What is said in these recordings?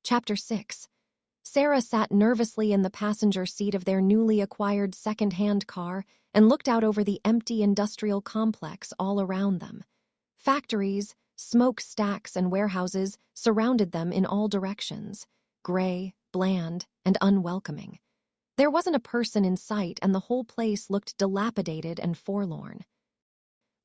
Chapter 6. Sarah sat nervously in the passenger seat of their newly acquired second-hand car and looked out over the empty industrial complex all around them. Factories, smokestacks, and warehouses surrounded them in all directions, gray, bland, and unwelcoming. There wasn't a person in sight, and the whole place looked dilapidated and forlorn.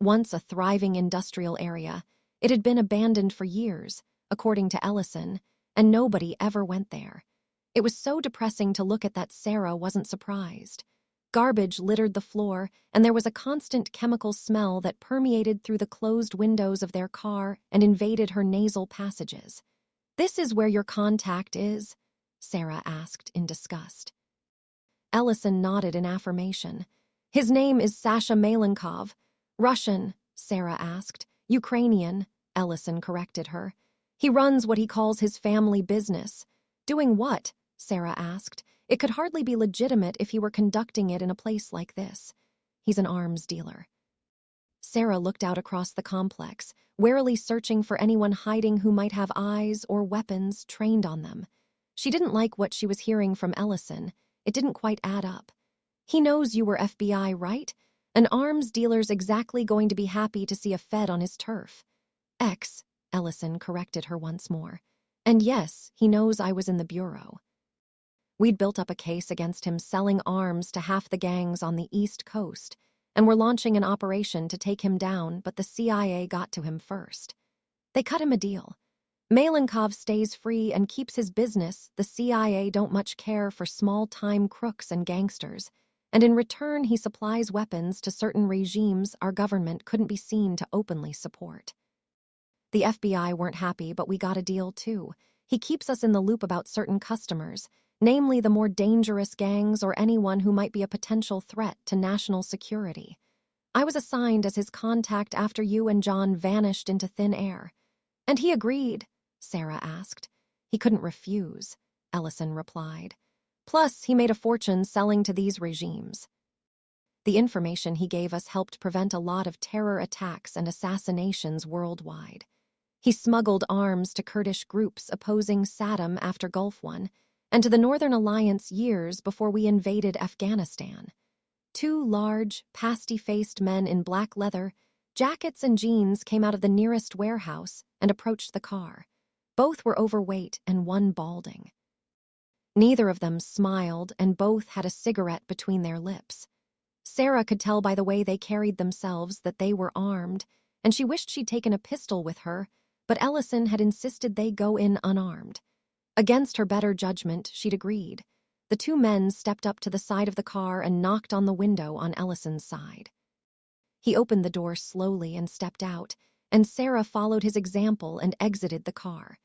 Once a thriving industrial area, it had been abandoned for years, according to Ellison, and nobody ever went there. It was so depressing to look at that Sarah wasn't surprised. Garbage littered the floor, and there was a constant chemical smell that permeated through the closed windows of their car and invaded her nasal passages. "This is where your contact is?" Sarah asked in disgust. Ellison nodded in affirmation. "His name is Sasha Malenkov." "Russian," Sarah asked. "Ukrainian," Ellison corrected her. "He runs what he calls his family business." "Doing what?" Sarah asked. It could hardly be legitimate if he were conducting it in a place like this. "He's an arms dealer." Sarah looked out across the complex, warily searching for anyone hiding who might have eyes or weapons trained on them. She didn't like what she was hearing from Ellison. It didn't quite add up. "He knows you were FBI, right? An arms dealer's exactly going to be happy to see a Fed on his turf." Ellison corrected her once more. "And yes, he knows I was in the bureau. We'd built up a case against him selling arms to half the gangs on the East Coast, and were launching an operation to take him down, but the CIA got to him first. They cut him a deal. Malenkov stays free and keeps his business. The CIA don't much care for small-time crooks and gangsters, and in return he supplies weapons to certain regimes our government couldn't be seen to openly support. The FBI weren't happy, but we got a deal too. He keeps us in the loop about certain customers, namely the more dangerous gangs or anyone who might be a potential threat to national security. I was assigned as his contact after you and John vanished into thin air." "And he agreed?" Sarah asked. "He couldn't refuse," Ellison replied. "Plus, he made a fortune selling to these regimes. The information he gave us helped prevent a lot of terror attacks and assassinations worldwide. He smuggled arms to Kurdish groups opposing Saddam after Gulf War, and to the Northern Alliance years before we invaded Afghanistan. 2 large, pasty-faced men in black leather, jackets and jeans came out of the nearest warehouse and approached the car. Both were overweight and one balding. Neither of them smiled, and both had a cigarette between their lips. Sarah could tell by the way they carried themselves that they were armed, and she wished she'd taken a pistol with her, but Ellison had insisted they go in unarmed. Against her better judgment, she'd agreed. The 2 men stepped up to the side of the car and knocked on the window on Ellison's side. He opened the door slowly and stepped out, and Sarah followed his example and exited the car.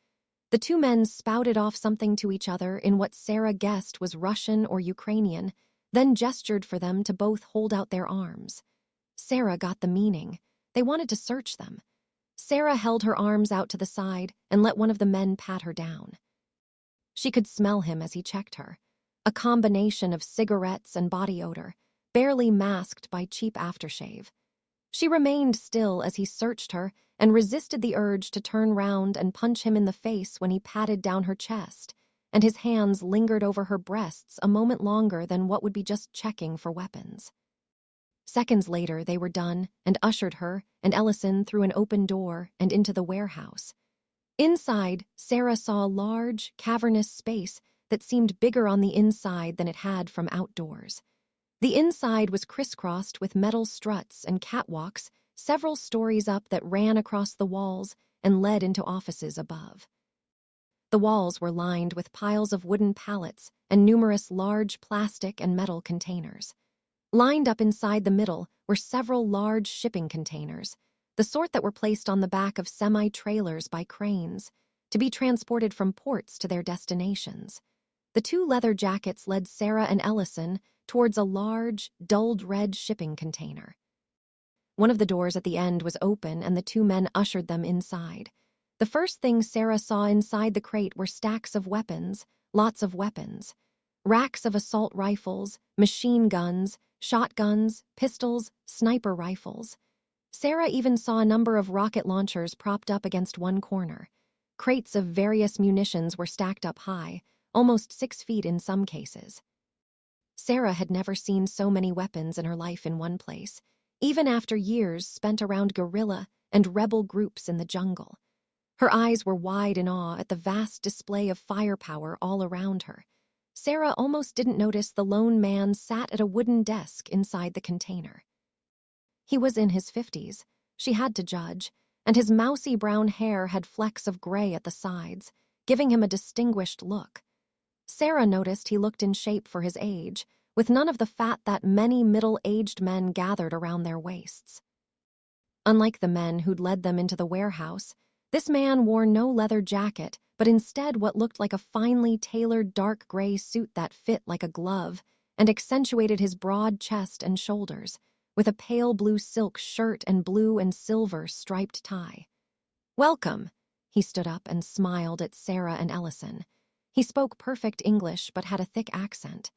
The 2 men spouted off something to each other in what Sarah guessed was Russian or Ukrainian, then gestured for them to both hold out their arms. Sarah got the meaning. They wanted to search them. Sarah held her arms out to the side and let one of the men pat her down. She could smell him as he checked her, a combination of cigarettes and body odor, barely masked by cheap aftershave. She remained still as he searched her and resisted the urge to turn round and punch him in the face when he patted down her chest, and his hands lingered over her breasts a moment longer than what would be just checking for weapons. Seconds later, they were done and ushered her and Ellison through an open door and into the warehouse. Inside, Sarah saw a large, cavernous space that seemed bigger on the inside than it had from outdoors. The inside was crisscrossed with metal struts and catwalks several stories up that ran across the walls and led into offices above. The walls were lined with piles of wooden pallets and numerous large plastic and metal containers. Lined up inside the middle were several large shipping containers, the sort that were placed on the back of semi-trailers by cranes, to be transported from ports to their destinations. The 2 leather jackets led Sarah and Ellison towards a large, dulled red shipping container. One of the doors at the end was open, and the 2 men ushered them inside. The first thing Sarah saw inside the crate were stacks of weapons, lots of weapons. Racks of assault rifles, machine guns, shotguns, pistols, sniper rifles. Sarah even saw a number of rocket launchers propped up against one corner. Crates of various munitions were stacked up high, almost 6 feet in some cases. Sarah had never seen so many weapons in her life in one place, even after years spent around guerrilla and rebel groups in the jungle. Her eyes were wide in awe at the vast display of firepower all around her. Sarah almost didn't notice the lone man sat at a wooden desk inside the container. He was in his 50s, she had to judge, and his mousy brown hair had flecks of gray at the sides, giving him a distinguished look. Sarah noticed he looked in shape for his age, with none of the fat that many middle-aged men gathered around their waists. Unlike the men who'd led them into the warehouse, this man wore no leather jacket, but instead what looked like a finely tailored dark gray suit that fit like a glove and accentuated his broad chest and shoulders, with a pale blue silk shirt and blue and silver striped tie. "Welcome." He stood up and smiled at Sarah and Ellison. He spoke perfect English but had a thick accent.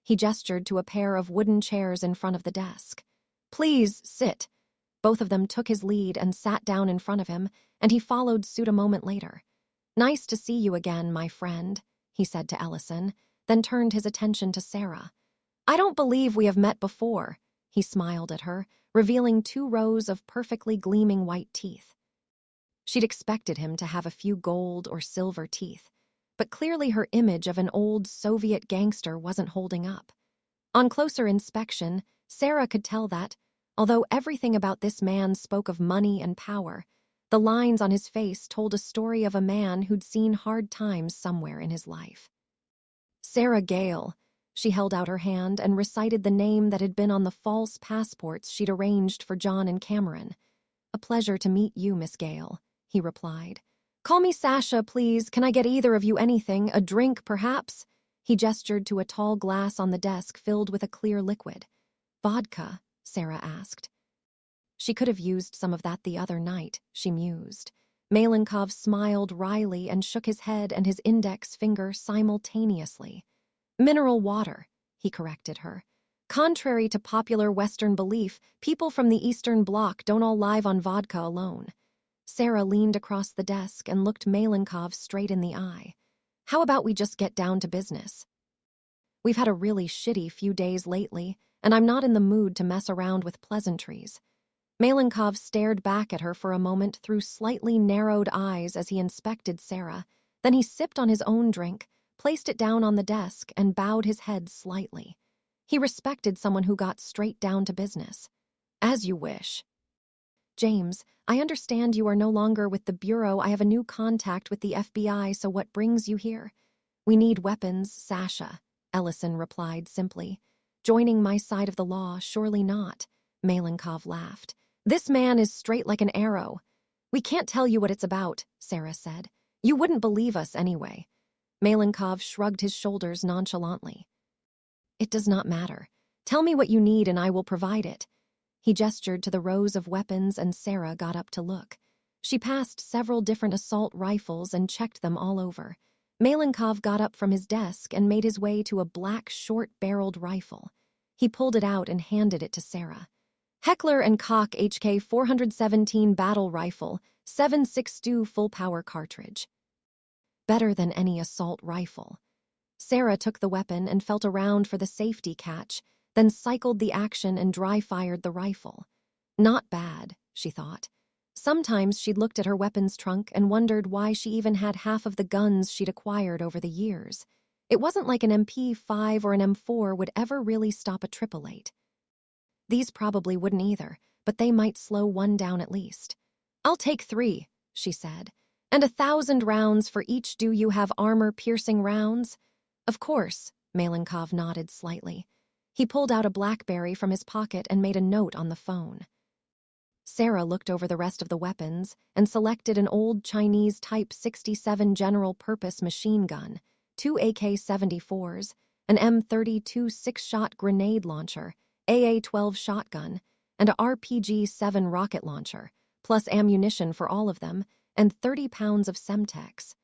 He gestured to a pair of wooden chairs in front of the desk. "Please, sit." Both of them took his lead and sat down in front of him, and he followed suit a moment later. "Nice to see you again, my friend," he said to Ellison, then turned his attention to Sarah. "I don't believe we have met before." He smiled at her, revealing 2 rows of perfectly gleaming white teeth. She'd expected him to have a few gold or silver teeth, but clearly her image of an old Soviet gangster wasn't holding up. On closer inspection, Sarah could tell that, although everything about this man spoke of money and power, the lines on his face told a story of a man who'd seen hard times somewhere in his life. "Sarah Gale." She held out her hand and recited the name that had been on the false passports she'd arranged for John and Cameron. "A pleasure to meet you, Miss Gale," he replied. "Call me Sasha, please. Can I get either of you anything? A drink, perhaps?" He gestured to a tall glass on the desk filled with a clear liquid. "Vodka?" Sarah asked. She could have used some of that the other night, she mused. Malenkov smiled wryly and shook his head and his index finger simultaneously. "Mineral water," he corrected her. "Contrary to popular Western belief, people from the Eastern Bloc don't all live on vodka alone." Sarah leaned across the desk and looked Malenkov straight in the eye. "How about we just get down to business? We've had a really shitty few days lately, and I'm not in the mood to mess around with pleasantries." Malenkov stared back at her for a moment through slightly narrowed eyes as he inspected Sarah. Then he sipped on his own drink, placed it down on the desk, and bowed his head slightly. He respected someone who got straight down to business. "As you wish." "James, I understand you are no longer with the Bureau. I have a new contact with the FBI, so what brings you here?" "We need weapons, Sasha," Ellison replied simply. "Joining my side of the law, surely not." Malenkov laughed. "This man is straight like an arrow." "We can't tell you what it's about," Sarah said. "You wouldn't believe us anyway." Malenkov shrugged his shoulders nonchalantly. "It does not matter. Tell me what you need and I will provide it." He gestured to the rows of weapons and Sarah got up to look. She passed several different assault rifles and checked them all over. Malenkov got up from his desk and made his way to a black short-barreled rifle. He pulled it out and handed it to Sarah. "Heckler & Koch HK 417 Battle Rifle, 7.62 full-power cartridge." Better than any assault rifle. Sarah took the weapon and felt around for the safety catch, then cycled the action and dry-fired the rifle. Not bad, she thought. Sometimes she'd looked at her weapons trunk and wondered why she even had half of the guns she'd acquired over the years. It wasn't like an MP5 or an M4 would ever really stop a 888. These probably wouldn't either, but they might slow one down at least. "I'll take 3, she said. "And 1,000 rounds for each. Do you have armor-piercing rounds?" "Of course," Malenkov nodded slightly. He pulled out a BlackBerry from his pocket and made a note on the phone. Sarah looked over the rest of the weapons and selected an old Chinese Type 67 general-purpose machine gun, 2 AK-74s, an M32 6-shot grenade launcher, AA-12 shotgun, and a RPG-7 rocket launcher, plus ammunition for all of them, and 30 pounds of Semtex.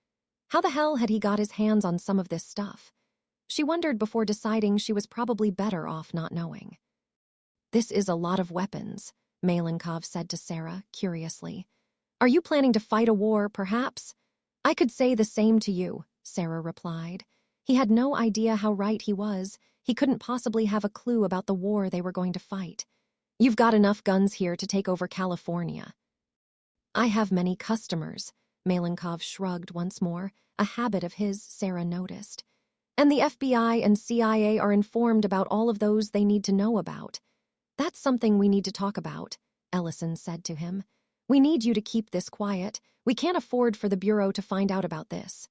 How the hell had he got his hands on some of this stuff? She wondered before deciding she was probably better off not knowing. "This is a lot of weapons," Malenkov said to Sarah, curiously. Are you planning to fight a war, perhaps? I could say the same to you, Sarah replied. He had no idea how right he was. He couldn't possibly have a clue about the war they were going to fight. You've got enough guns here to take over California. I have many customers, Malenkov shrugged once more, a habit of his, Sarah noticed. And the FBI and CIA are informed about all of those they need to know about. That's something we need to talk about, Ellison said to him. We need you to keep this quiet. We can't afford for the Bureau to find out about this.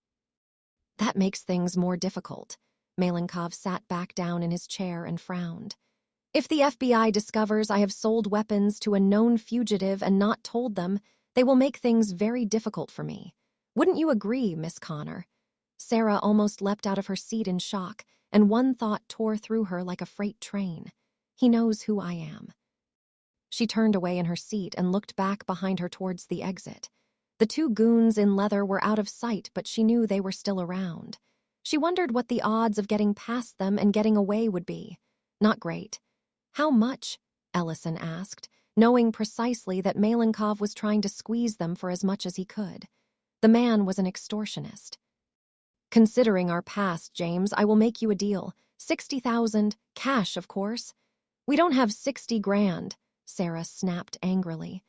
That makes things more difficult. Malenkov sat back down in his chair and frowned. If the FBI discovers I have sold weapons to a known fugitive and not told them, they will make things very difficult for me. Wouldn't you agree, Miss Connor? Sarah almost leapt out of her seat in shock, and one thought tore through her like a freight train. He knows who I am. She turned away in her seat and looked back behind her towards the exit. The two goons in leather were out of sight, but she knew they were still around. She wondered what the odds of getting past them and getting away would be. Not great. How much? Ellison asked, knowing precisely that Malenkov was trying to squeeze them for as much as he could. The man was an extortionist. Considering our past, James, I will make you a deal. 60,000, cash, of course. We don't have 60 grand, Sarah snapped angrily.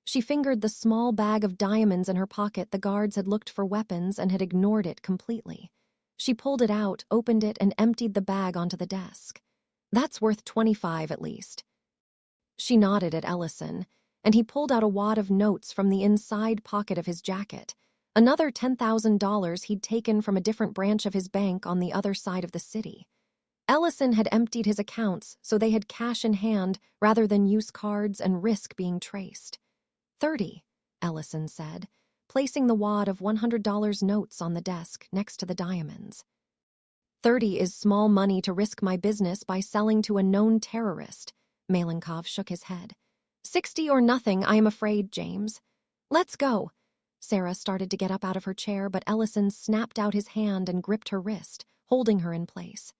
She fingered the small bag of diamonds in her pocket. The guards had looked for weapons and had ignored it completely. She pulled it out, opened it, and emptied the bag onto the desk. That's worth 25 at least. She nodded at Ellison, and he pulled out a wad of notes from the inside pocket of his jacket. Another $10,000 he'd taken from a different branch of his bank on the other side of the city. Ellison had emptied his accounts, so they had cash in hand rather than use cards and risk being traced. 30, Ellison said, placing the wad of $100 notes on the desk next to the diamonds. 30 is small money to risk my business by selling to a known terrorist. Malenkov shook his head. 60 or nothing, I am afraid, James. Let's go. Sarah started to get up out of her chair, but Ellison snapped out his hand and gripped her wrist, holding her in place.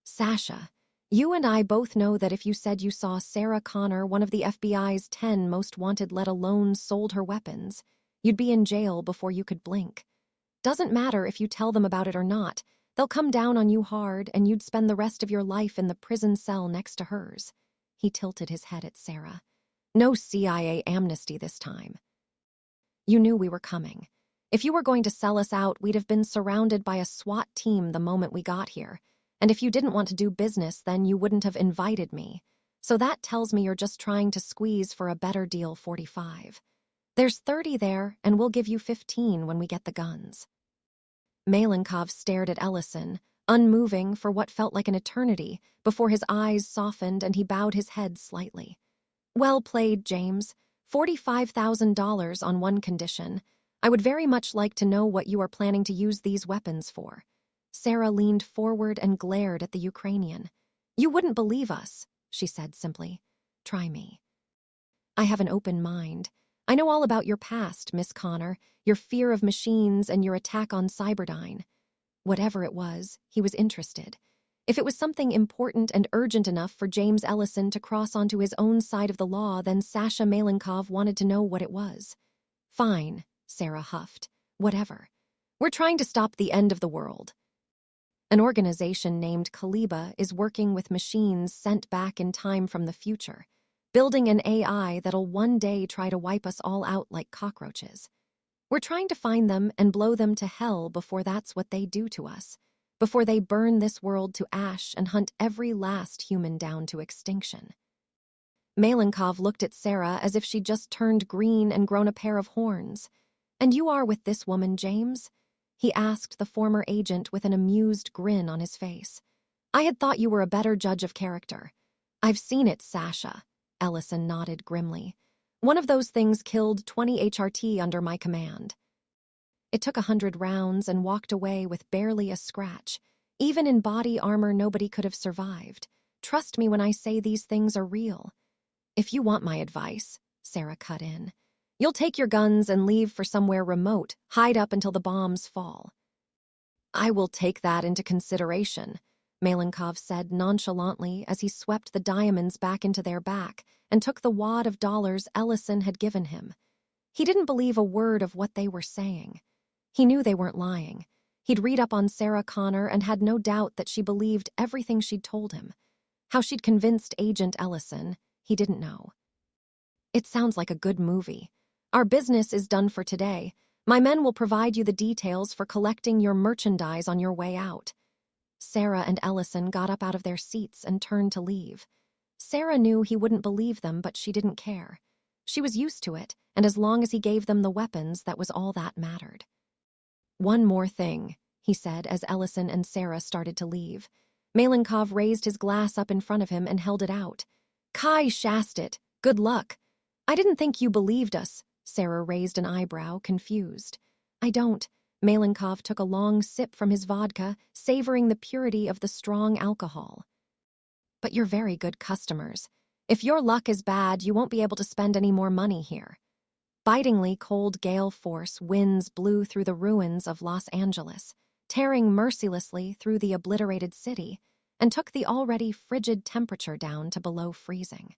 Sasha, you and I both know that if you said you saw Sarah Connor, one of the FBI's 10 most wanted, let alone sold her weapons, you'd be in jail before you could blink. Doesn't matter if you tell them about it or not, they'll come down on you hard and you'd spend the rest of your life in the prison cell next to hers. He tilted his head at Sarah. No CIA amnesty this time. You knew we were coming. If you were going to sell us out, we'd have been surrounded by a SWAT team the moment we got here. And if you didn't want to do business, then you wouldn't have invited me. So that tells me you're just trying to squeeze for a better deal. 45. There's 30 there, and we'll give you 15 when we get the guns. Malenkov stared at Ellison, unmoving for what felt like an eternity, before his eyes softened and he bowed his head slightly. Well played, James. $45,000 on one condition. I would very much like to know what you are planning to use these weapons for. Sarah leaned forward and glared at the Ukrainian. You wouldn't believe us, she said simply. Try me. I have an open mind. I know all about your past, Miss Connor, your fear of machines and your attack on Cyberdyne. Whatever it was, he was interested. If it was something important and urgent enough for James Ellison to cross onto his own side of the law, then Sasha Malenkov wanted to know what it was. Fine, Sarah huffed. Whatever. We're trying to stop the end of the world. An organization named Kaliba is working with machines sent back in time from the future, building an AI that'll one day try to wipe us all out like cockroaches. We're trying to find them and blow them to hell before that's what they do to us, before they burn this world to ash and hunt every last human down to extinction. Malenkov looked at Sarah as if she'd just turned green and grown a pair of horns. And you are with this woman, James? He asked the former agent with an amused grin on his face. I had thought you were a better judge of character. I've seen it, Sasha. Ellison nodded grimly. One of those things killed 20 HRT under my command. It took 100 rounds and walked away with barely a scratch. Even in body armor, nobody could have survived. Trust me when I say these things are real. If you want my advice, Sarah cut in, you'll take your guns and leave for somewhere remote, hide up until the bombs fall. I will take that into consideration, Malenkov said nonchalantly as he swept the diamonds back into their back and took the wad of dollars Ellison had given him. He didn't believe a word of what they were saying. He knew they weren't lying. He'd read up on Sarah Connor and had no doubt that she believed everything she'd told him. How she'd convinced Agent Ellison, he didn't know. It sounds like a good movie. Our business is done for today. My men will provide you the details for collecting your merchandise on your way out. Sarah and Ellison got up out of their seats and turned to leave. Sarah knew he wouldn't believe them, but she didn't care. She was used to it, and as long as he gave them the weapons, that was all that mattered. One more thing, he said as Ellison and Sarah started to leave. Malenkov raised his glass up in front of him and held it out. Kai Shastit, good luck. I didn't think you believed us. Sarah raised an eyebrow, confused. I don't. Malenkov took a long sip from his vodka, savoring the purity of the strong alcohol. But you're very good customers. If your luck is bad, you won't be able to spend any more money here. Bitingly cold gale force winds blew through the ruins of Los Angeles, tearing mercilessly through the obliterated city, and took the already frigid temperature down to below freezing.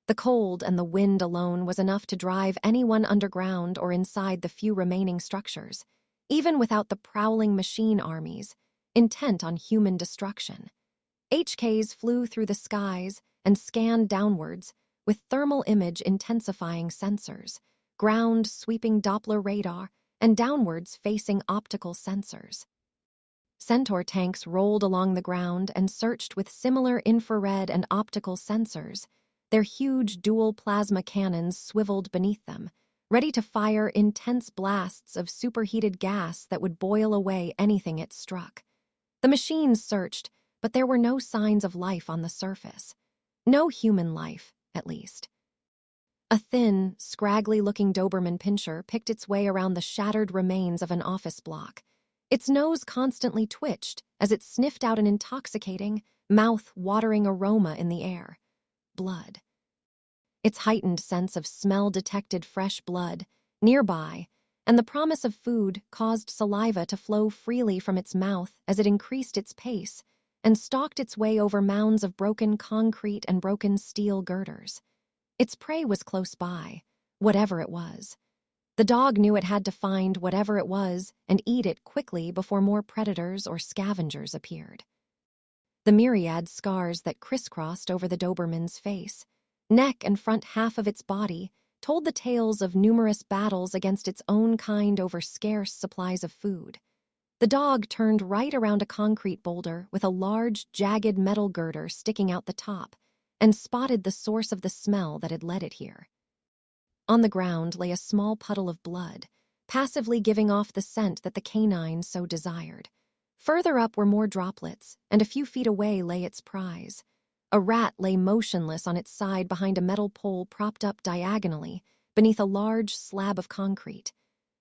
The cold and the wind alone was enough to drive anyone underground or inside the few remaining structures, even without the prowling machine armies, intent on human destruction. HKs flew through the skies and scanned downwards with thermal image intensifying sensors, ground-sweeping Doppler radar, and downwards facing optical sensors. Centaur tanks rolled along the ground and searched with similar infrared and optical sensors, their huge dual plasma cannons swiveled beneath them, ready to fire intense blasts of superheated gas that would boil away anything it struck. The machines searched, but there were no signs of life on the surface. No human life, at least. A thin, scraggly-looking Doberman pinscher picked its way around the shattered remains of an office block. Its nose constantly twitched as it sniffed out an intoxicating, mouth-watering aroma in the air. Blood. Its heightened sense of smell detected fresh blood, nearby, and the promise of food caused saliva to flow freely from its mouth as it increased its pace and stalked its way over mounds of broken concrete and broken steel girders. Its prey was close by, whatever it was. The dog knew it had to find whatever it was and eat it quickly before more predators or scavengers appeared. The myriad scars that crisscrossed over the Doberman's face, neck and front half of its body, told the tales of numerous battles against its own kind over scarce supplies of food. The dog turned right around a concrete boulder with a large, jagged metal girder sticking out the top, and spotted the source of the smell that had led it here. On the ground lay a small puddle of blood, passively giving off the scent that the canine so desired. Further up were more droplets, and a few feet away lay its prize. A rat lay motionless on its side behind a metal pole propped up diagonally beneath a large slab of concrete.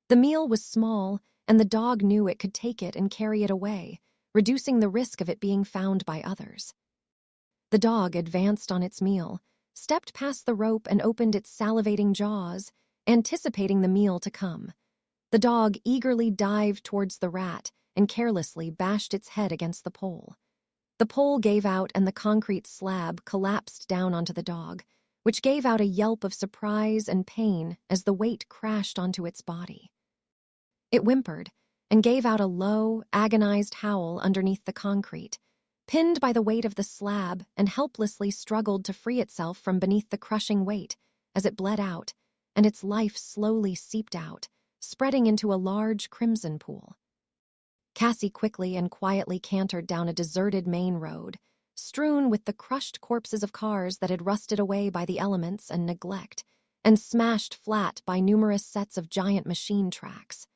The meal was small, and the dog knew it could take it and carry it away, reducing the risk of it being found by others. The dog advanced on its meal, stepped past the rope and opened its salivating jaws, anticipating the meal to come. The dog eagerly dived towards the rat and carelessly bashed its head against the pole. The pole gave out and the concrete slab collapsed down onto the dog, which gave out a yelp of surprise and pain as the weight crashed onto its body. It whimpered and gave out a low, agonized howl underneath the concrete, pinned by the weight of the slab, and helplessly struggled to free itself from beneath the crushing weight as it bled out, and its life slowly seeped out, spreading into a large crimson pool. Cassie quickly and quietly cantered down a deserted main road, strewn with the crushed corpses of cars that had rusted away by the elements and neglect, and smashed flat by numerous sets of giant machine tracks.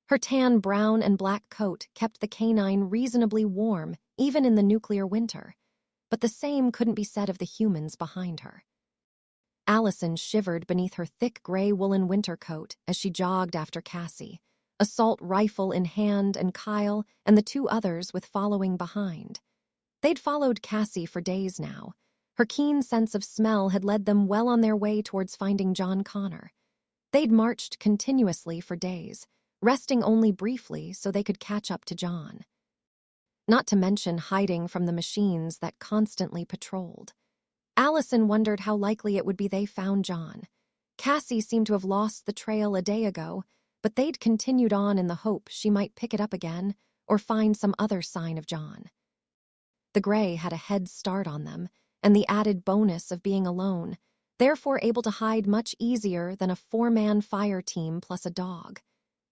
Her tan brown and black coat kept the canine reasonably warm even in the nuclear winter, but the same couldn't be said of the humans behind her. Allison shivered beneath her thick gray woolen winter coat as she jogged after Cassie, assault rifle in hand, and Kyle and the two others with following behind. They'd followed Cassie for days now. Her keen sense of smell had led them well on their way towards finding John Connor. They'd marched continuously for days, resting only briefly so they could catch up to John. Not to mention hiding from the machines that constantly patrolled. Allison wondered how likely it would be they found John. Cassie seemed to have lost the trail a day ago, but they'd continued on in the hope she might pick it up again or find some other sign of John. The gray had a head start on them, and the added bonus of being alone, therefore able to hide much easier than a 4-man fire team plus a dog.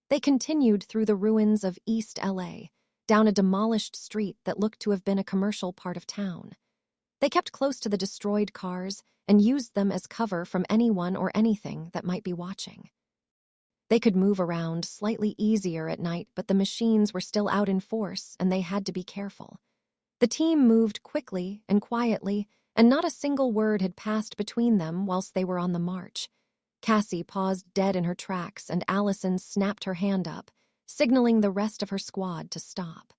They continued through the ruins of East LA, down a demolished street that looked to have been a commercial part of town. They kept close to the destroyed cars and used them as cover from anyone or anything that might be watching. They could move around slightly easier at night, but the machines were still out in force and they had to be careful. The team moved quickly and quietly, and not a single word had passed between them whilst they were on the march. Cassie paused dead in her tracks and Allison snapped her hand up, signaling the rest of her squad to stop.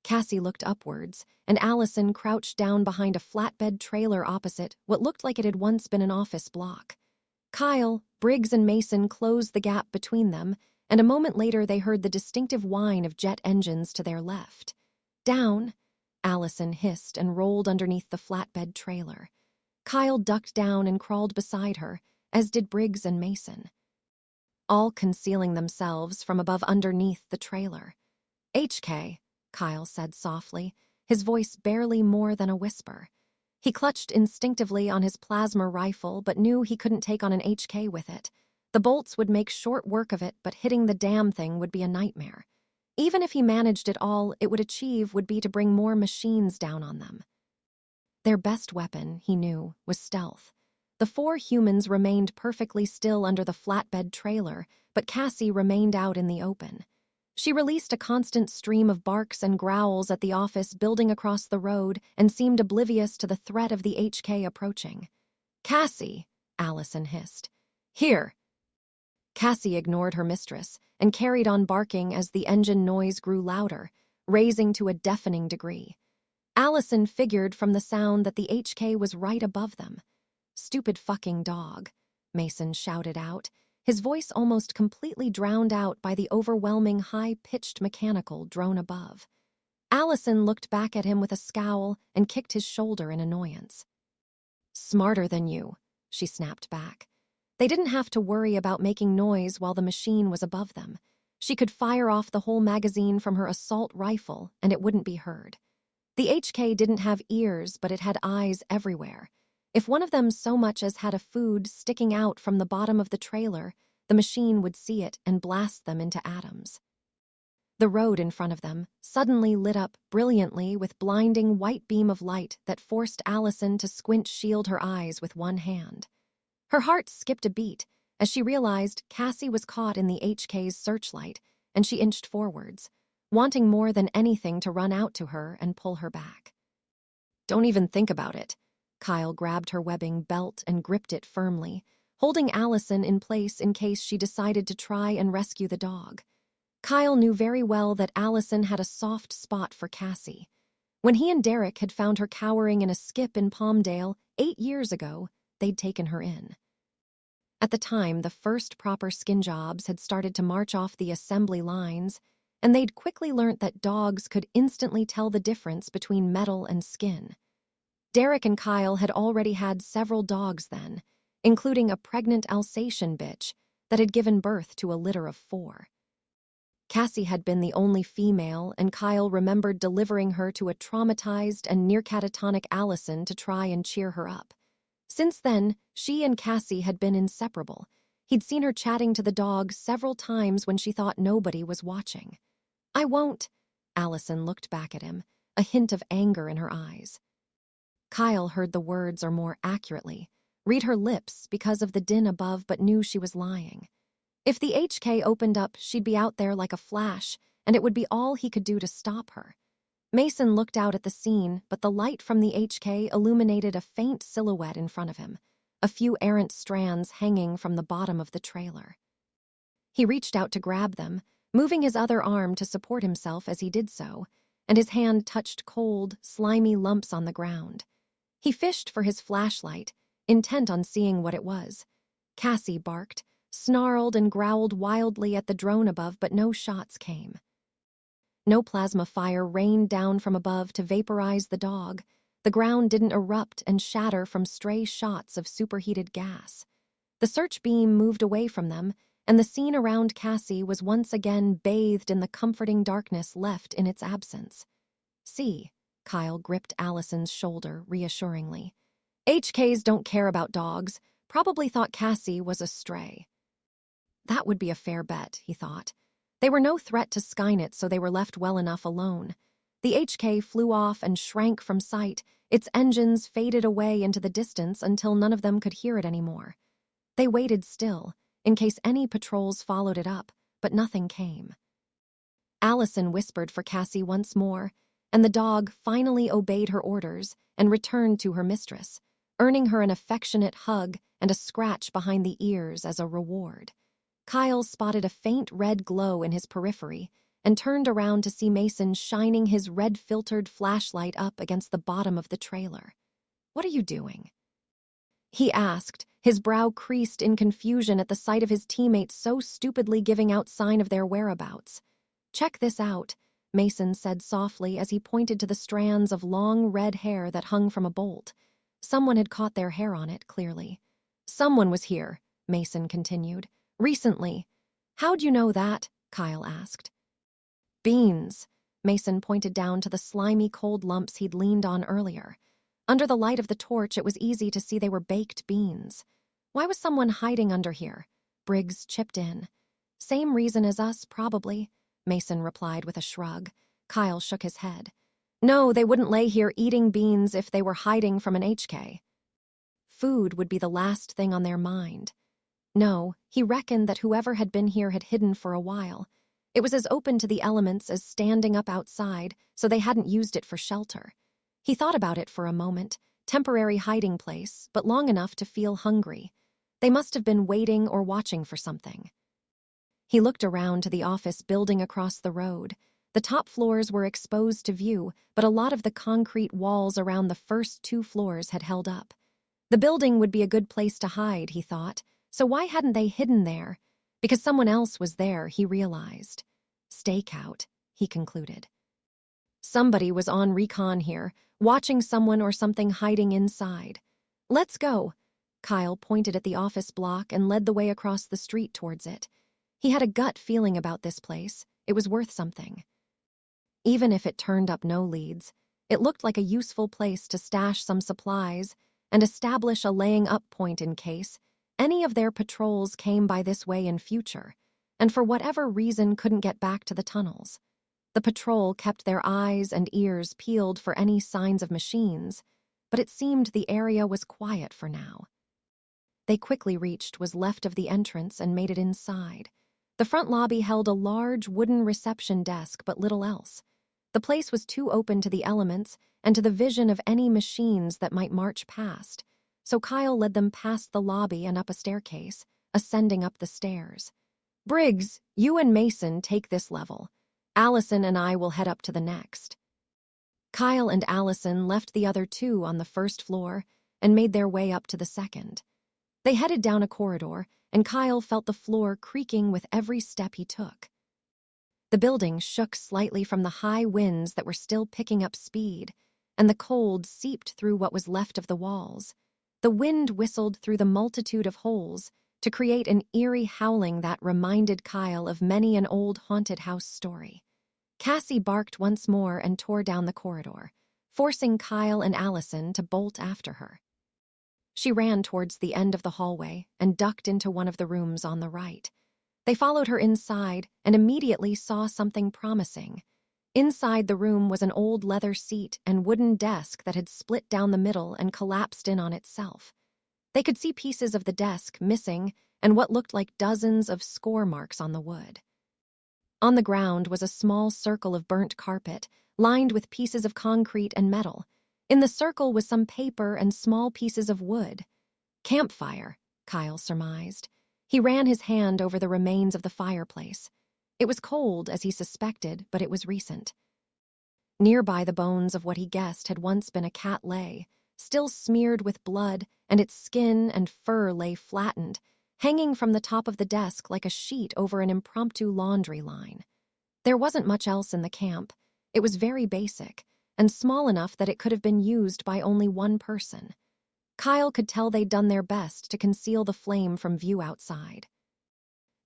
Cassie looked upwards, and Allison crouched down behind a flatbed trailer opposite what looked like it had once been an office block. Kyle, Briggs, and Mason closed the gap between them, and a moment later they heard the distinctive whine of jet engines to their left. "Down," Allison hissed and rolled underneath the flatbed trailer. Kyle ducked down and crawled beside her, as did Briggs and Mason, all concealing themselves from above underneath the trailer. "HK," Kyle said softly, his voice barely more than a whisper. He clutched instinctively on his plasma rifle but knew he couldn't take on an HK with it. The bolts would make short work of it, but hitting the damn thing would be a nightmare. Even if he managed it all, it would achieve would be to bring more machines down on them. Their best weapon, he knew, was stealth. The 4 humans remained perfectly still under the flatbed trailer, but Cassie remained out in the open. She released a constant stream of barks and growls at the office building across the road and seemed oblivious to the threat of the HK approaching. "Cassie," Allison hissed. "Here." Cassie ignored her mistress and carried on barking as the engine noise grew louder, raising to a deafening degree. Allison figured from the sound that the HK was right above them. "Stupid fucking dog," Mason shouted out, his voice almost completely drowned out by the overwhelming high-pitched mechanical drone above. Allison looked back at him with a scowl and kicked his shoulder in annoyance. "Smarter than you," she snapped back. They didn't have to worry about making noise while the machine was above them. She could fire off the whole magazine from her assault rifle and it wouldn't be heard. The HK didn't have ears, but it had eyes everywhere. If one of them so much as had a food sticking out from the bottom of the trailer, the machine would see it and blast them into atoms. The road in front of them suddenly lit up brilliantly with blinding white beam of light that forced Allison to shield her eyes with one hand. Her heart skipped a beat as she realized Cassie was caught in the HK's searchlight, and she inched forwards, wanting more than anything to run out to her and pull her back. "Don't even think about it." Kyle grabbed her webbing belt and gripped it firmly, holding Allison in place in case she decided to try and rescue the dog. Kyle knew very well that Allison had a soft spot for Cassie. When he and Derek had found her cowering in a skip in Palmdale 8 years ago, they'd taken her in. At the time, the first proper skin jobs had started to march off the assembly lines, and they'd quickly learnt that dogs could instantly tell the difference between metal and skin. Derek and Kyle had already had several dogs then, including a pregnant Alsatian bitch that had given birth to a litter of 4. Cassie had been the only female, and Kyle remembered delivering her to a traumatized and near catatonic Allison to try and cheer her up. Since then, she and Cassie had been inseparable. He'd seen her chatting to the dog several times when she thought nobody was watching. "I won't," Allison looked back at him, a hint of anger in her eyes. Kyle heard the words, or more accurately, read her lips because of the din above, but knew she was lying. If the HK opened up, she'd be out there like a flash, and it would be all he could do to stop her. Mason looked out at the scene, but the light from the HK illuminated a faint silhouette in front of him, a few errant strands hanging from the bottom of the trailer. He reached out to grab them, moving his other arm to support himself as he did so, and his hand touched cold, slimy lumps on the ground. He fished for his flashlight, intent on seeing what it was. Cassie barked, snarled and growled wildly at the drone above, but no shots came. No plasma fire rained down from above to vaporize the dog. The ground didn't erupt and shatter from stray shots of superheated gas. The search beam moved away from them, and the scene around Cassie was once again bathed in the comforting darkness left in its absence. "See," Kyle gripped Allison's shoulder reassuringly. "HKs don't care about dogs, probably thought Cassie was a stray." That would be a fair bet, he thought. They were no threat to Skynet, so they were left well enough alone. The HK flew off and shrank from sight. Its engines faded away into the distance until none of them could hear it anymore. They waited still, in case any patrols followed it up, but nothing came. Allison whispered for Cassie once more, and the dog finally obeyed her orders and returned to her mistress, earning her an affectionate hug and a scratch behind the ears as a reward. Kyle spotted a faint red glow in his periphery and turned around to see Mason shining his red-filtered flashlight up against the bottom of the trailer. "What are you doing?" he asked, his brow creased in confusion at the sight of his teammates so stupidly giving out sign of their whereabouts. "Check this out," Mason said softly as he pointed to the strands of long red hair that hung from a bolt. Someone had caught their hair on it, clearly. "Someone was here," Mason continued. "Recently." "How'd you know that?" Kyle asked. "Beans." Mason pointed down to the slimy cold lumps he'd leaned on earlier. Under the light of the torch, it was easy to see they were baked beans. "Why was someone hiding under here?" Briggs chipped in. "Same reason as us, probably," Mason replied with a shrug. Kyle shook his head. "No, they wouldn't lay here eating beans if they were hiding from an HK. Food would be the last thing on their mind. No, he reckoned that whoever had been here had hidden for a while. It was as open to the elements as standing up outside, so they hadn't used it for shelter. He thought about it for a moment, temporary hiding place, but long enough to feel hungry. They must have been waiting or watching for something. He looked around to the office building across the road. The top floors were exposed to view, but a lot of the concrete walls around the first 2 floors had held up. The building would be a good place to hide, he thought, so why hadn't they hidden there? Because someone else was there, he realized. Stakeout, he concluded. Somebody was on recon here, watching someone or something hiding inside. "Let's go." Kyle pointed at the office block and led the way across the street towards it. He had a gut feeling about this place. It was worth something. Even if it turned up no leads, it looked like a useful place to stash some supplies and establish a laying-up point in case any of their patrols came by this way in future, and for whatever reason couldn't get back to the tunnels. The patrol kept their eyes and ears peeled for any signs of machines, but it seemed the area was quiet for now. They quickly reached was left of the entrance and made it inside. The front lobby held a large wooden reception desk, but little else. The place was too open to the elements and to the vision of any machines that might march past, so Kyle led them past the lobby and up a staircase, ascending up the stairs. "Briggs, you and Mason take this level. Allison and I will head up to the next." Kyle and Allison left the other 2 on the first floor and made their way up to the second. They headed down a corridor, and Kyle felt the floor creaking with every step he took. The building shook slightly from the high winds that were still picking up speed, and the cold seeped through what was left of the walls. The wind whistled through the multitude of holes to create an eerie howling that reminded Kyle of many an old haunted house story. Cassie barked once more and tore down the corridor, forcing Kyle and Allison to bolt after her. She ran towards the end of the hallway and ducked into one of the rooms on the right. They followed her inside and immediately saw something promising. Inside the room was an old leather seat and wooden desk that had split down the middle and collapsed in on itself. They could see pieces of the desk missing and what looked like dozens of score marks on the wood. On the ground was a small circle of burnt carpet, lined with pieces of concrete and metal. In the circle was some paper and small pieces of wood. "Campfire," Kyle surmised. He ran his hand over the remains of the fireplace. It was cold, as he suspected, but it was recent. Nearby, the bones of what he guessed had once been a cat lay, still smeared with blood, and its skin and fur lay flattened, hanging from the top of the desk like a sheet over an impromptu laundry line. There wasn't much else in the camp. It was very basic, and small enough that it could have been used by only one person. Kyle could tell they'd done their best to conceal the flame from view outside.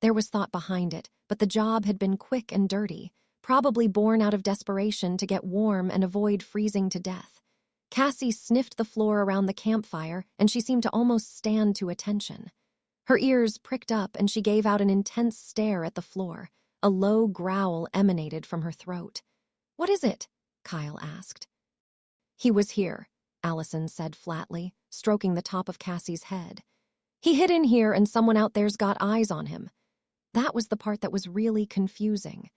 There was thought behind it, but the job had been quick and dirty, probably born out of desperation to get warm and avoid freezing to death. Cassie sniffed the floor around the campfire, and she seemed to almost stand to attention. Her ears pricked up, and she gave out an intense stare at the floor. A low growl emanated from her throat. "What is it?" Kyle asked. "He was here," Allison said flatly, stroking the top of Cassie's head. "He hid in here, and someone out there's got eyes on him." That was the part that was really confusing.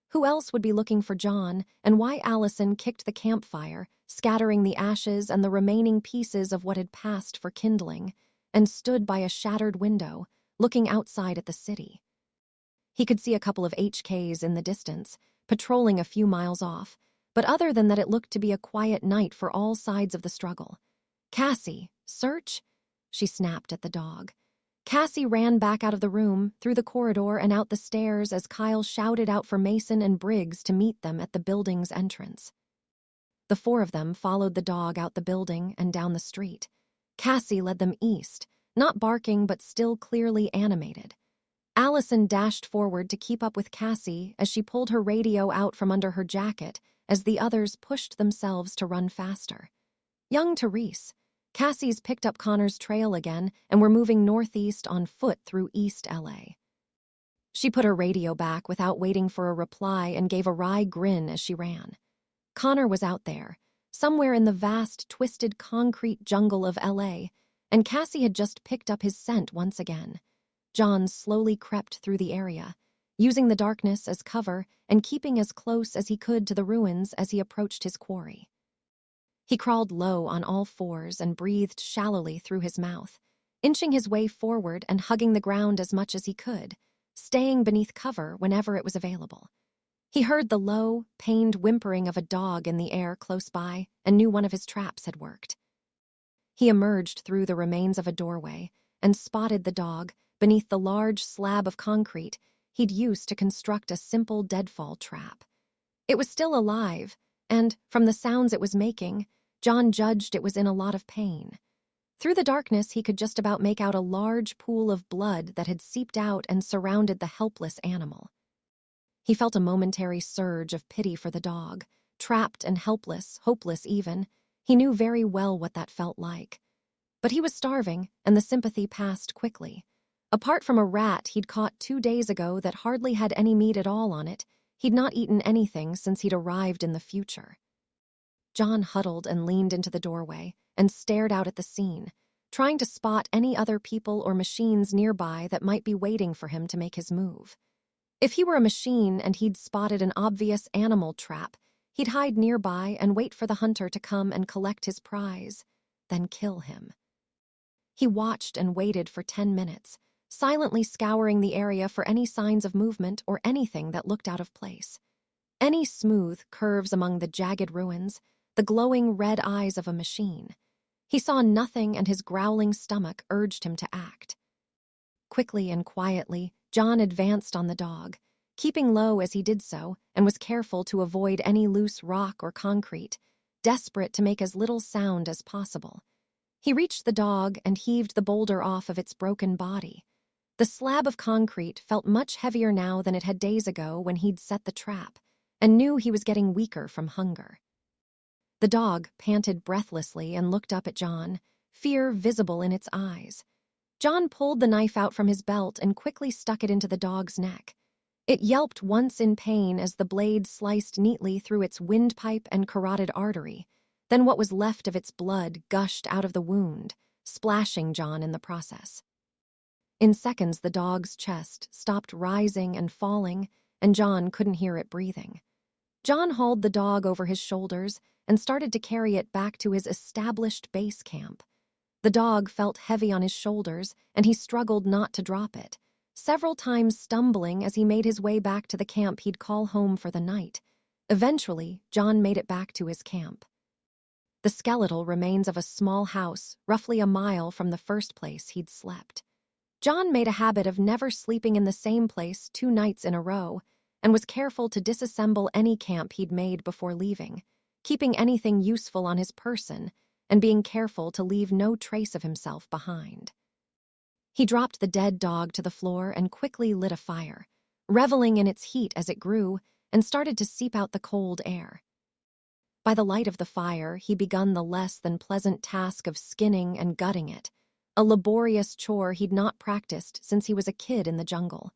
Who else would be looking for John, and why Allison kicked the campfire, scattering the ashes and the remaining pieces of what had passed for kindling, and stood by a shattered window, looking outside at the city. He could see a couple of HKs in the distance, patrolling a few miles off, but other than that it looked to be a quiet night for all sides of the struggle. "Cassie, search?" she snapped at the dog. Cassie ran back out of the room, through the corridor and out the stairs as Kyle shouted out for Mason and Briggs to meet them at the building's entrance. The four of them followed the dog out the building and down the street. Cassie led them east, not barking but still clearly animated. Allison dashed forward to keep up with Cassie as she pulled her radio out from under her jacket as the others pushed themselves to run faster. Young Therese, Cassie's picked up Connor's trail again and were moving northeast on foot through East LA. She put her radio back without waiting for a reply and gave a wry grin as she ran. Connor was out there, somewhere in the vast, twisted concrete jungle of LA, and Cassie had just picked up his scent once again. John slowly crept through the area, using the darkness as cover and keeping as close as he could to the ruins as he approached his quarry. He crawled low on all fours and breathed shallowly through his mouth, inching his way forward and hugging the ground as much as he could, staying beneath cover whenever it was available. He heard the low, pained whimpering of a dog in the air close by and knew one of his traps had worked. He emerged through the remains of a doorway and spotted the dog beneath the large slab of concrete he'd used to construct a simple deadfall trap. It was still alive, and, from the sounds it was making, John judged it was in a lot of pain. Through the darkness, he could just about make out a large pool of blood that had seeped out and surrounded the helpless animal. He felt a momentary surge of pity for the dog, trapped and helpless, hopeless even. He knew very well what that felt like. But he was starving, and the sympathy passed quickly. Apart from a rat he'd caught 2 days ago that hardly had any meat at all on it, he'd not eaten anything since he'd arrived in the future. John huddled and leaned into the doorway and stared out at the scene, trying to spot any other people or machines nearby that might be waiting for him to make his move. If he were a machine and he'd spotted an obvious animal trap, he'd hide nearby and wait for the hunter to come and collect his prize, then kill him. He watched and waited for 10 minutes, silently scouring the area for any signs of movement or anything that looked out of place. Any smooth curves among the jagged ruins, the glowing red eyes of a machine. He saw nothing, and his growling stomach urged him to act. Quickly and quietly, John advanced on the dog, keeping low as he did so, and was careful to avoid any loose rock or concrete, desperate to make as little sound as possible. He reached the dog and heaved the boulder off of its broken body. The slab of concrete felt much heavier now than it had days ago when he'd set the trap, and knew he was getting weaker from hunger. The dog panted breathlessly and looked up at John, fear visible in its eyes. John pulled the knife out from his belt and quickly stuck it into the dog's neck. It yelped once in pain as the blade sliced neatly through its windpipe and carotid artery. Then what was left of its blood gushed out of the wound, splashing John in the process. In seconds, the dog's chest stopped rising and falling, and John couldn't hear it breathing. John hauled the dog over his shoulders and started to carry it back to his established base camp. The dog felt heavy on his shoulders, and he struggled not to drop it, several times stumbling as he made his way back to the camp he'd call home for the night. Eventually, John made it back to his camp. The skeletal remains of a small house, roughly a mile from the first place he'd slept. John made a habit of never sleeping in the same place 2 nights in a row, and was careful to disassemble any camp he'd made before leaving, keeping anything useful on his person, and being careful to leave no trace of himself behind. He dropped the dead dog to the floor and quickly lit a fire, reveling in its heat as it grew and started to seep out the cold air. By the light of the fire, he begun the less than pleasant task of skinning and gutting it, a laborious chore he'd not practiced since he was a kid in the jungle.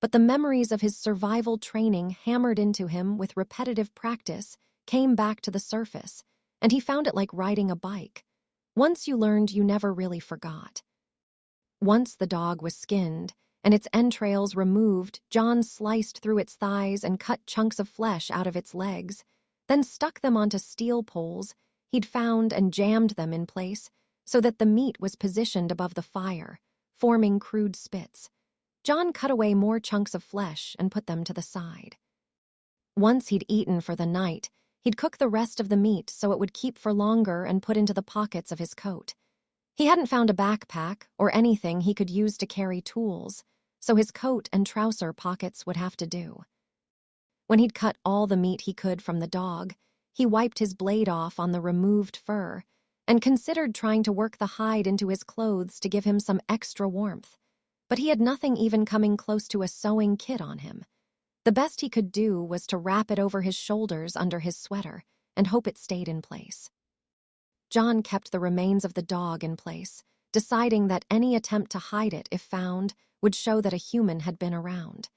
But the memories of his survival training hammered into him with repetitive practice came back to the surface, and he found it like riding a bike. Once you learned, you never really forgot. Once the dog was skinned and its entrails removed, John sliced through its thighs and cut chunks of flesh out of its legs, then stuck them onto steel poles he'd found and jammed them in place so that the meat was positioned above the fire, forming crude spits. John cut away more chunks of flesh and put them to the side. Once he'd eaten for the night, he'd cook the rest of the meat so it would keep for longer and put into the pockets of his coat. He hadn't found a backpack or anything he could use to carry tools, so his coat and trouser pockets would have to do. When he'd cut all the meat he could from the dog, he wiped his blade off on the removed fur and considered trying to work the hide into his clothes to give him some extra warmth. But he had nothing even coming close to a sewing kit on him. The best he could do was to wrap it over his shoulders under his sweater and hope it stayed in place. John kept the remains of the dog in place, deciding that any attempt to hide it, if found, would show that a human had been around.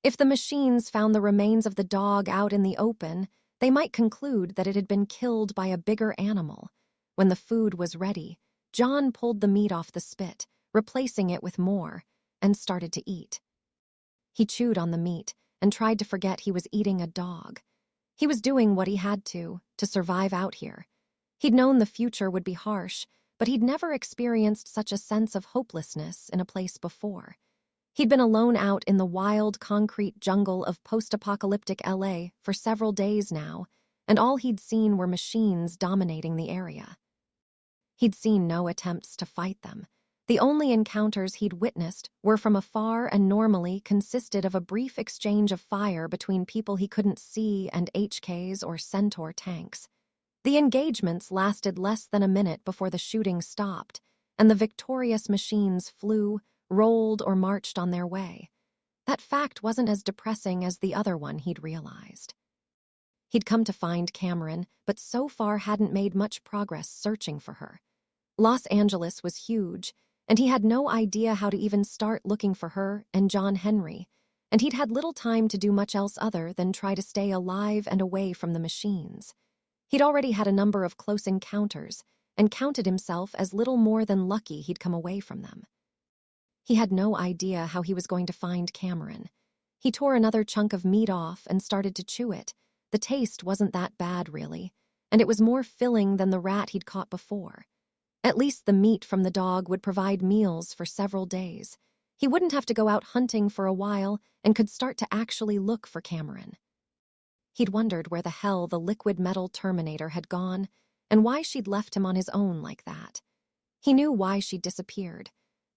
If the machines found the remains of the dog out in the open, they might conclude that it had been killed by a bigger animal. When the food was ready, John pulled the meat off the spit, replacing it with more, and started to eat. He chewed on the meat and tried to forget he was eating a dog. He was doing what he had to survive out here. He'd known the future would be harsh, but he'd never experienced such a sense of hopelessness in a place before. He'd been alone out in the wild concrete jungle of post-apocalyptic LA for several days now, and all he'd seen were machines dominating the area. He'd seen no attempts to fight them. The only encounters he'd witnessed were from afar and normally consisted of a brief exchange of fire between people he couldn't see and HKs or Centaur tanks. The engagements lasted less than a minute before the shooting stopped, and the victorious machines flew, rolled, or marched on their way. That fact wasn't as depressing as the other one he'd realized. He'd come to find Cameron, but so far hadn't made much progress searching for her. Los Angeles was huge, and he had no idea how to even start looking for her and John Henry, and he'd had little time to do much else other than try to stay alive and away from the machines. He'd already had a number of close encounters and counted himself as little more than lucky he'd come away from them. He had no idea how he was going to find Cameron. He tore another chunk of meat off and started to chew it. The taste wasn't that bad, really, and it was more filling than the rat he'd caught before. At least the meat from the dog would provide meals for several days. He wouldn't have to go out hunting for a while and could start to actually look for Cameron. He'd wondered where the hell the liquid metal Terminator had gone and why she'd left him on his own like that. He knew why she'd disappeared.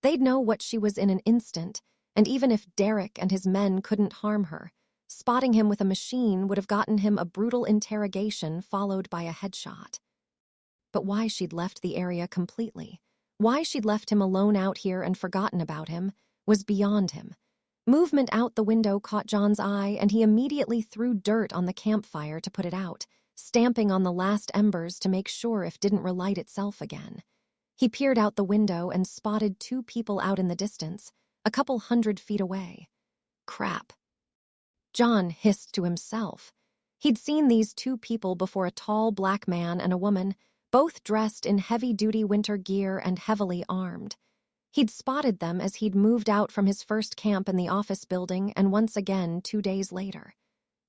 They'd know what she was in an instant, and even if Derek and his men couldn't harm her, spotting him with a machine would have gotten him a brutal interrogation followed by a headshot. But why she'd left the area completely, why she'd left him alone out here and forgotten about him, was beyond him. Movement out the window caught John's eye, and he immediately threw dirt on the campfire to put it out, stamping on the last embers to make sure it didn't relight itself again. He peered out the window and spotted two people out in the distance, a couple 100 feet away. Crap. John hissed to himself. He'd seen these two people before, a tall black man and a woman, both dressed in heavy-duty winter gear and heavily armed. He'd spotted them as he'd moved out from his first camp in the office building, and once again 2 days later.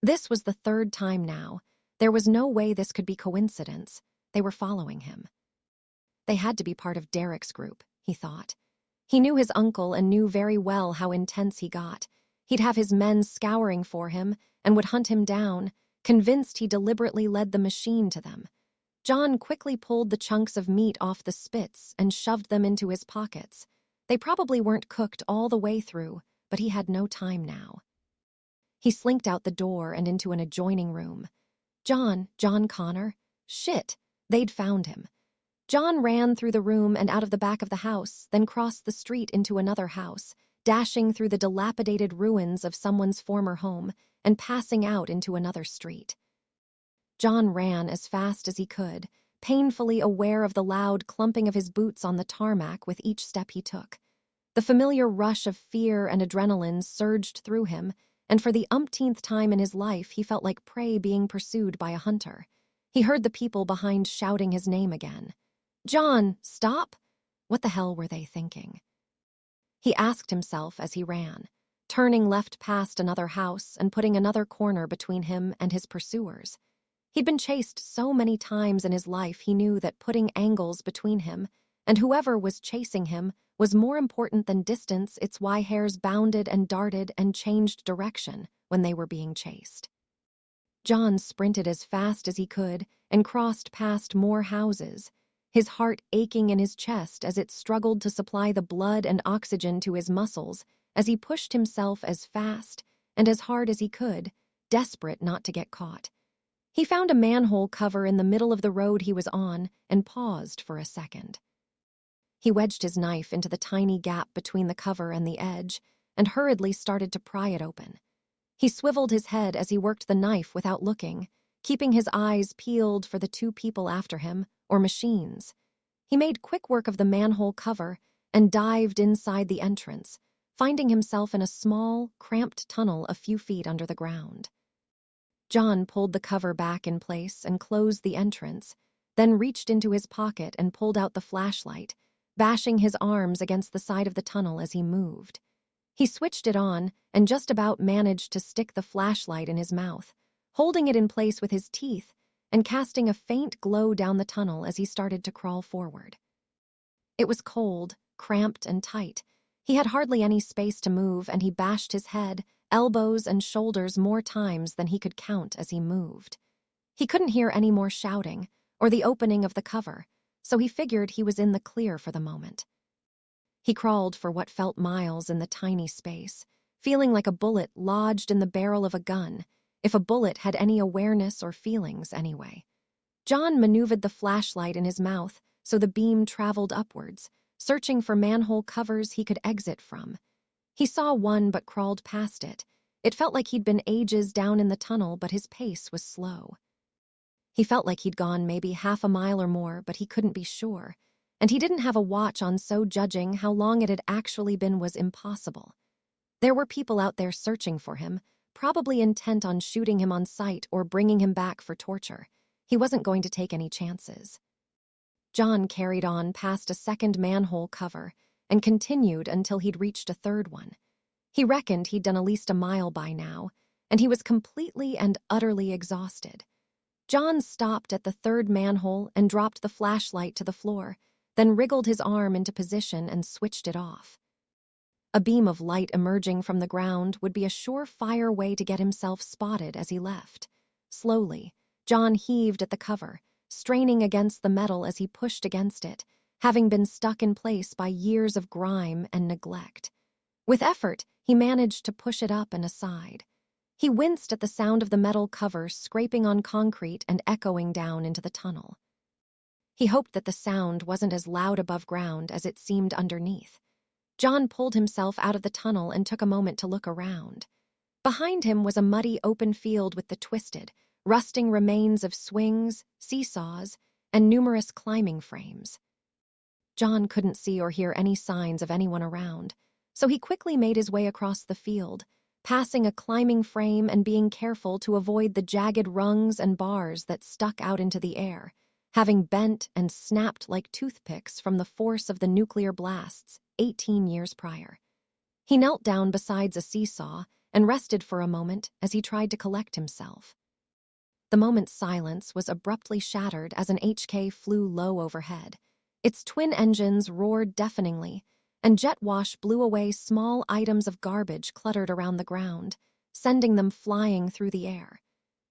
This was the third time now. There was no way this could be coincidence. They were following him. They had to be part of Derek's group, he thought. He knew his uncle and knew very well how intense he got. He'd have his men scouring for him and would hunt him down, convinced he deliberately led the machine to them. John quickly pulled the chunks of meat off the spits and shoved them into his pockets. They probably weren't cooked all the way through, but he had no time now. He slinked out the door and into an adjoining room. John Connor? Shit, they'd found him. John ran through the room and out of the back of the house, then crossed the street into another house, dashing through the dilapidated ruins of someone's former home and passing out into another street. John ran as fast as he could, painfully aware of the loud clumping of his boots on the tarmac with each step he took. The familiar rush of fear and adrenaline surged through him, and for the umpteenth time in his life he felt like prey being pursued by a hunter. He heard the people behind shouting his name again. "John, stop!" What the hell were they thinking? He asked himself as he ran, turning left past another house and putting another corner between him and his pursuers. He'd been chased so many times in his life he knew that putting angles between him and whoever was chasing him was more important than distance. It's why hares bounded and darted and changed direction when they were being chased. John sprinted as fast as he could and crossed past more houses, his heart aching in his chest as it struggled to supply the blood and oxygen to his muscles as he pushed himself as fast and as hard as he could, desperate not to get caught. He found a manhole cover in the middle of the road he was on and paused for a second. He wedged his knife into the tiny gap between the cover and the edge and hurriedly started to pry it open. He swiveled his head as he worked the knife without looking, keeping his eyes peeled for the two people after him, or machines. He made quick work of the manhole cover and dived inside the entrance, finding himself in a small, cramped tunnel a few feet under the ground. John pulled the cover back in place and closed the entrance, then reached into his pocket and pulled out the flashlight, bashing his arms against the side of the tunnel as he moved. He switched it on and just about managed to stick the flashlight in his mouth, holding it in place with his teeth and casting a faint glow down the tunnel as he started to crawl forward. It was cold, cramped, and tight. He had hardly any space to move, and he bashed his head, elbows, and shoulders more times than he could count as he moved. He couldn't hear any more shouting or the opening of the cover, so he figured he was in the clear for the moment. He crawled for what felt miles in the tiny space, feeling like a bullet lodged in the barrel of a gun, if a bullet had any awareness or feelings anyway. John maneuvered the flashlight in his mouth so the beam traveled upwards, searching for manhole covers he could exit from. He saw one but crawled past it. It felt like he'd been ages down in the tunnel, but his pace was slow. He felt like he'd gone maybe half a mile or more, but he couldn't be sure, and he didn't have a watch on, so judging how long it had actually been was impossible. There were people out there searching for him, probably intent on shooting him on sight or bringing him back for torture. He wasn't going to take any chances. John carried on past a second manhole cover and continued until he'd reached a third one. He reckoned he'd done at least a mile by now, and he was completely and utterly exhausted. John stopped at the third manhole and dropped the flashlight to the floor, then wriggled his arm into position and switched it off. A beam of light emerging from the ground would be a surefire way to get himself spotted as he left. Slowly, John heaved at the cover, straining against the metal as he pushed against it, having been stuck in place by years of grime and neglect. With effort, he managed to push it up and aside. He winced at the sound of the metal cover scraping on concrete and echoing down into the tunnel. He hoped that the sound wasn't as loud above ground as it seemed underneath. John pulled himself out of the tunnel and took a moment to look around. Behind him was a muddy open field with the twisted, rusting remains of swings, seesaws, and numerous climbing frames. John couldn't see or hear any signs of anyone around, so he quickly made his way across the field, passing a climbing frame and being careful to avoid the jagged rungs and bars that stuck out into the air, having bent and snapped like toothpicks from the force of the nuclear blasts 18 years prior. He knelt down beside a seesaw and rested for a moment as he tried to collect himself. The moment's silence was abruptly shattered as an HK flew low overhead. Its twin engines roared deafeningly, and jet wash blew away small items of garbage cluttered around the ground, sending them flying through the air.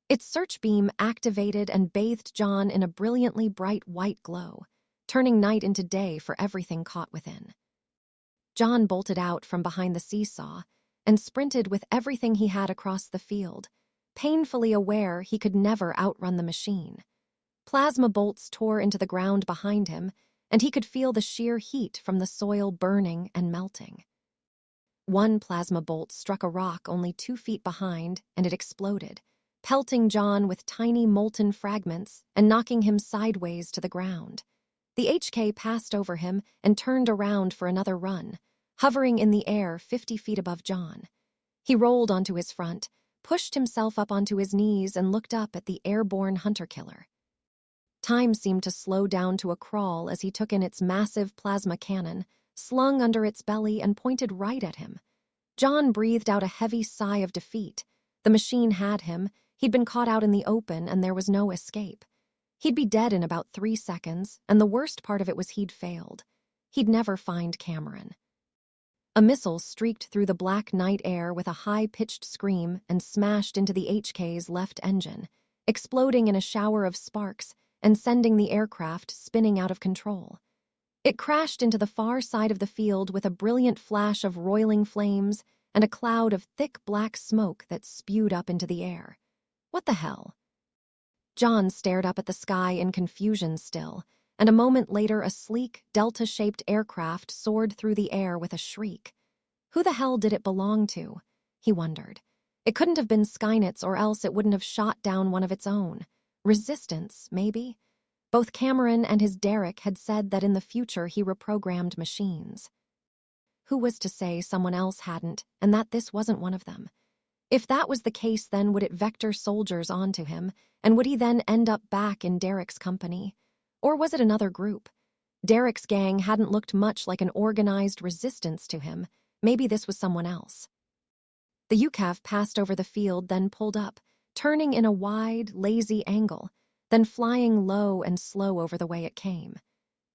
Its search beam activated and bathed John in a brilliantly bright white glow, turning night into day for everything caught within. John bolted out from behind the seesaw and sprinted with everything he had across the field, painfully aware he could never outrun the machine. Plasma bolts tore into the ground behind him, and he could feel the sheer heat from the soil burning and melting. One plasma bolt struck a rock only 2 feet behind, and it exploded, pelting John with tiny molten fragments and knocking him sideways to the ground. The HK passed over him and turned around for another run, hovering in the air 50 feet above John. He rolled onto his front, pushed himself up onto his knees, and looked up at the airborne hunter-killer. Time seemed to slow down to a crawl as he took in its massive plasma cannon, slung under its belly and pointed right at him. John breathed out a heavy sigh of defeat. The machine had him. He'd been caught out in the open, and there was no escape. He'd be dead in about 3 seconds, and the worst part of it was he'd failed. He'd never find Cameron. A missile streaked through the black night air with a high-pitched scream and smashed into the HK's left engine, exploding in a shower of sparks and sending the aircraft spinning out of control. It crashed into the far side of the field with a brilliant flash of roiling flames and a cloud of thick black smoke that spewed up into the air. What the hell? John stared up at the sky in confusion still, and a moment later a sleek, delta-shaped aircraft soared through the air with a shriek. Who the hell did it belong to? He wondered. It couldn't have been Skynet's, or else it wouldn't have shot down one of its own. Resistance, maybe? Both Cameron and his Derek had said that in the future he reprogrammed machines. Who was to say someone else hadn't, and that this wasn't one of them? If that was the case, then would it vector soldiers onto him, and would he then end up back in Derek's company? Or was it another group? Derek's gang hadn't looked much like an organized resistance to him. Maybe this was someone else. The UCAV passed over the field, then pulled up, turning in a wide, lazy angle, then flying low and slow over the way it came.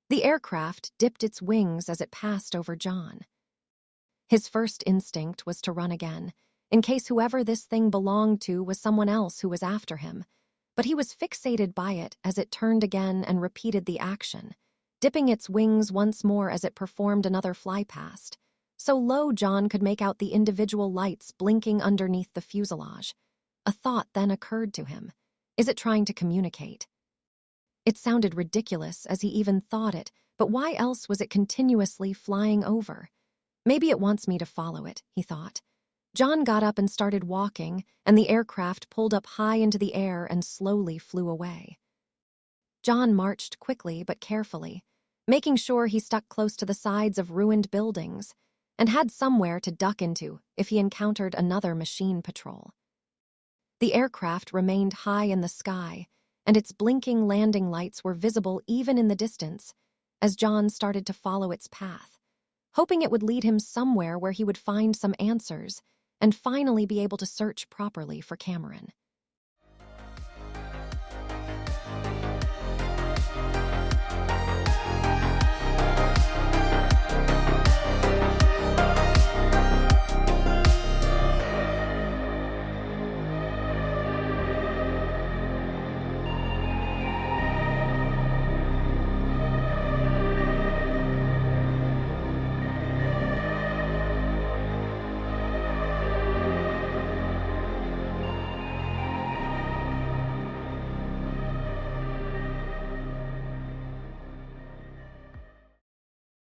The aircraft dipped its wings as it passed over John. His first instinct was to run again, in case whoever this thing belonged to was someone else who was after him. But he was fixated by it as it turned again and repeated the action, dipping its wings once more as it performed another flypast. So low John could make out the individual lights blinking underneath the fuselage. A thought then occurred to him. Is it trying to communicate? It sounded ridiculous as he even thought it, but why else was it continuously flying over? Maybe it wants me to follow it, he thought. John got up and started walking, and the aircraft pulled up high into the air and slowly flew away. John marched quickly but carefully, making sure he stuck close to the sides of ruined buildings and had somewhere to duck into if he encountered another machine patrol. The aircraft remained high in the sky, and its blinking landing lights were visible even in the distance as John started to follow its path, hoping it would lead him somewhere where he would find some answers and finally be able to search properly for Cameron.